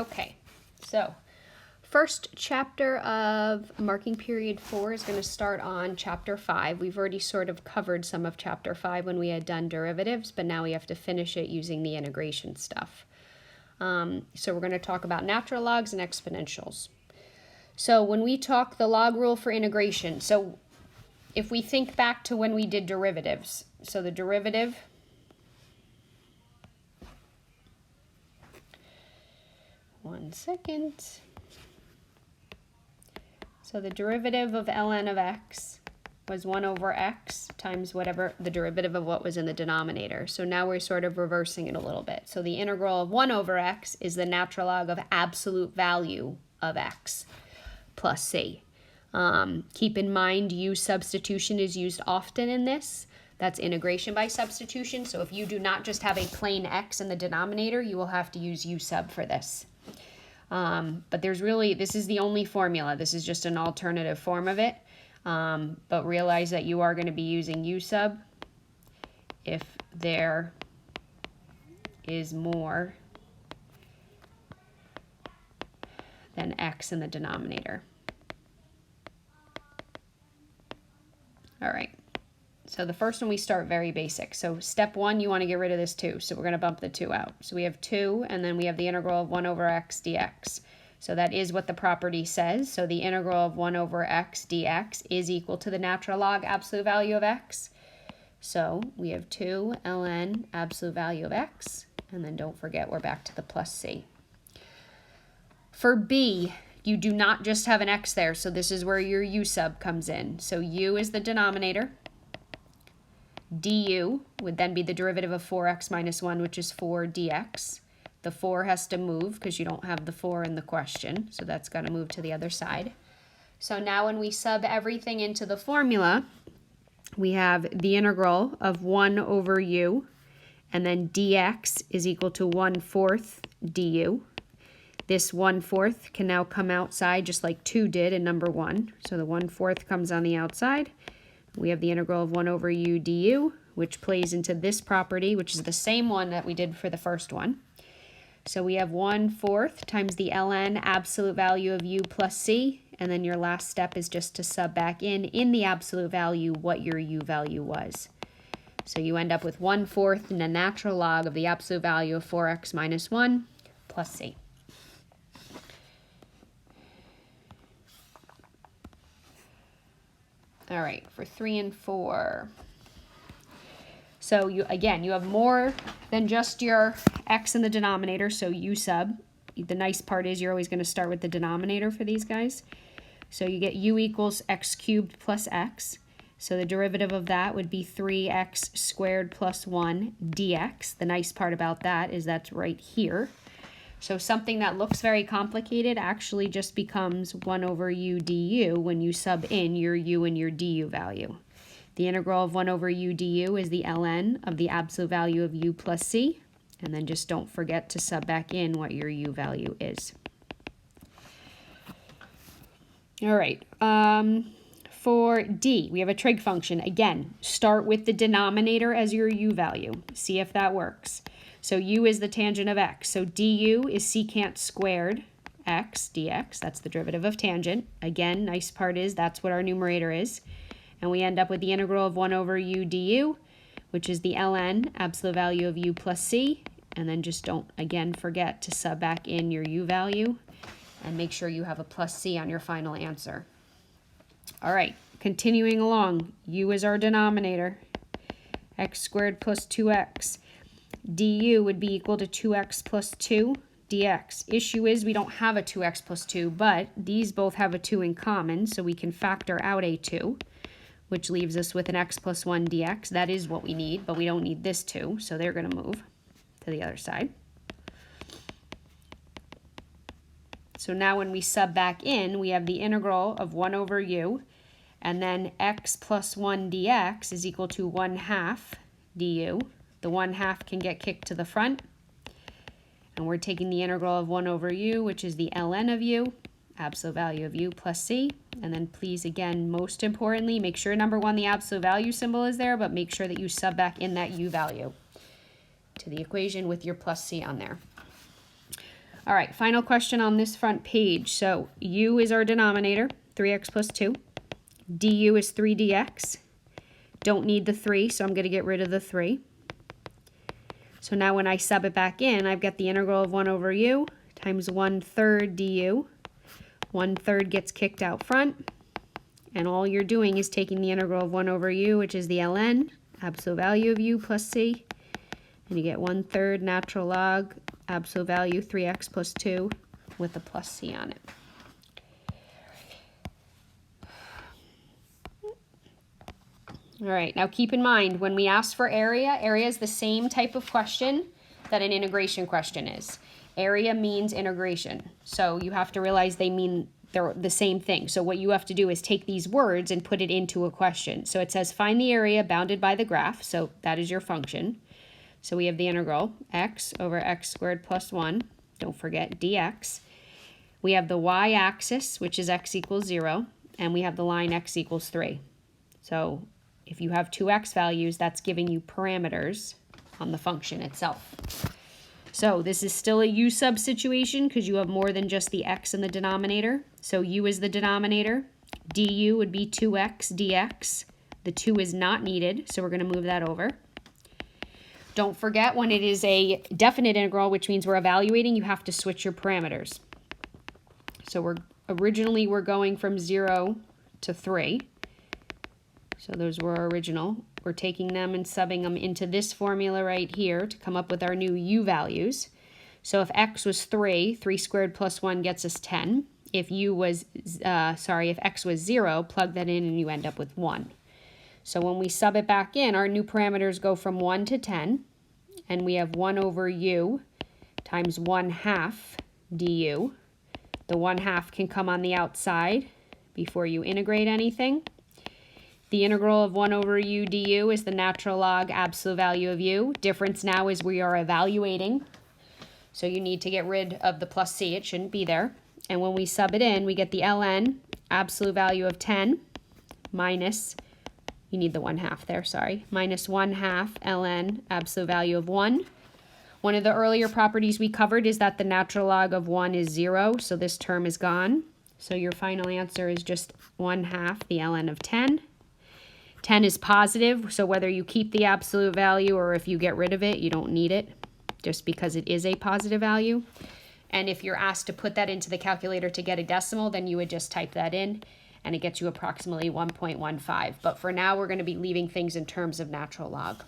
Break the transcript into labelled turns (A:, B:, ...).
A: Okay, so first chapter of marking period 4 is going to start on chapter 5. We've already sort of covered some of chapter 5 when we had done derivatives, but now we have to finish it using the integration stuff. So we're going to talk about natural logs and exponentials. So when we talk the log rule for integration, so if we think back to when we did derivatives, so the derivative So the derivative of ln of x was 1 over x times whatever the derivative of what was in the denominator. So now we're sort of reversing it a little bit. So the integral of 1 over x is the natural log of absolute value of x plus c. Keep in mind u substitution is used often in this. That's integration by substitution. So if you do not just have a plain x in the denominator, you will have to use u sub for this. But this is the only formula. This is just an alternative form of it. But realize that you are going to be using u sub if there is more than x in the denominator. All right. So the first one, we start very basic. So step 1, you want to get rid of this 2. So we're going to bump the 2 out. So we have 2, and then we have the integral of 1 over x dx. So that is what the property says. So the integral of 1 over x dx is equal to the natural log absolute value of x. So we have 2 ln absolute value of x. And then don't forget, we're back to the plus c. For b, you do not just have an x there. So this is where your u sub comes in. So u is the denominator. Du would then be the derivative of 4x minus 1, which is 4 dx. The 4 has to move because you don't have the 4 in the question, so that's got to move to the other side. So now when we sub everything into the formula, we have the integral of 1 over u, and then dx is equal to 1/4 du. This 1/4 can now come outside just like 2 did in number 1. So the 1/4 comes on the outside. We have the integral of 1 over u du, which plays into this property, which is the same one that we did for the first one. So we have 1/4 times the ln absolute value of u plus c, and then your last step is just to sub back in the absolute value what your u value was. So you end up with 1/4 in the natural log of the absolute value of 4x minus 1 plus c. All right, for 3 and 4. So you have more than just your x in the denominator, so u sub. The nice part is you're always going to start with the denominator for these guys. So you get u equals x cubed plus x. So the derivative of that would be 3x squared plus 1 dx. The nice part about that is that's right here. So something that looks very complicated actually just becomes 1 over u du when you sub in your u and your du value. The integral of 1 over u du is the ln of the absolute value of u plus c, and then just don't forget to sub back in what your u value is. All right, for d, we have a trig function. Again, start with the denominator as your u value. See if that works. So u is the tangent of x. So du is secant squared x dx. That's the derivative of tangent. Again, nice part is that's what our numerator is. And we end up with the integral of 1 over u du, which is the ln absolute value of u plus c. And then just don't, again, forget to sub back in your u value and make sure you have a plus c on your final answer. All right, continuing along. U is our denominator. X squared plus 2x. Du would be equal to 2x plus 2 dx. Issue is we don't have a 2x plus 2, but these both have a 2 in common, so we can factor out a 2, which leaves us with an x plus 1 dx. That is what we need, but we don't need this 2, so they're going to move to the other side. So now when we sub back in, we have the integral of 1 over u, and then x plus 1 dx is equal to 1/2 du. The 1/2 can get kicked to the front. And we're taking the integral of 1 over u, which is the ln of u, absolute value of u plus c. And then please, again, most importantly, make sure, number 1, the absolute value symbol is there, but make sure that you sub back in that u value to the equation with your plus c on there. All right, final question on this front page. So u is our denominator, 3x plus 2. du is 3dx. Don't need the 3, so I'm going to get rid of the 3. So now when I sub it back in, I've got the integral of 1 over u times 1/3 du. 1/3 gets kicked out front. And all you're doing is taking the integral of 1 over u, which is the ln, absolute value of u plus c. And you get 1/3 natural log, absolute value 3x plus 2 with a plus c on it. All right, now keep in mind, when we ask for area, area is the same type of question that an integration question is. Area means integration. So you have to realize they're the same thing. So what you have to do is take these words and put it into a question. So it says find the area bounded by the graph. So that is your function. So we have the integral x over x squared plus 1. Don't forget dx. We have the y-axis, which is x equals 0. And we have the line x equals 3. So if you have two x values, that's giving you parameters on the function itself. So this is still a u sub situation because you have more than just the x in the denominator. So u is the denominator. du would be 2x dx. The 2 is not needed, so we're going to move that over. Don't forget, when it is a definite integral, which means we're evaluating, you have to switch your parameters. So originally we're going from 0 to 3. So those were our original. We're taking them and subbing them into this formula right here to come up with our new u values. So if x was 3, 3 squared plus 1 gets us 10. If if x was 0, plug that in and you end up with 1. So when we sub it back in, our new parameters go from 1 to 10. And we have 1 over u times 1/2 du. The 1/2 can come on the outside before you integrate anything. The integral of 1 over u du is the natural log absolute value of u. Difference now is we are evaluating. So you need to get rid of the plus c. It shouldn't be there. And when we sub it in, we get the ln, absolute value of 10, minus, you need the 1/2 there, sorry, minus 1/2 ln, absolute value of 1. One of the earlier properties we covered is that the natural log of 1 is 0, so this term is gone. So your final answer is just 1/2 the ln of 10. 10 is positive, so whether you keep the absolute value or if you get rid of it, you don't need it, just because it is a positive value. And if you're asked to put that into the calculator to get a decimal, then you would just type that in, and it gets you approximately 1.15. But for now, we're going to be leaving things in terms of natural log.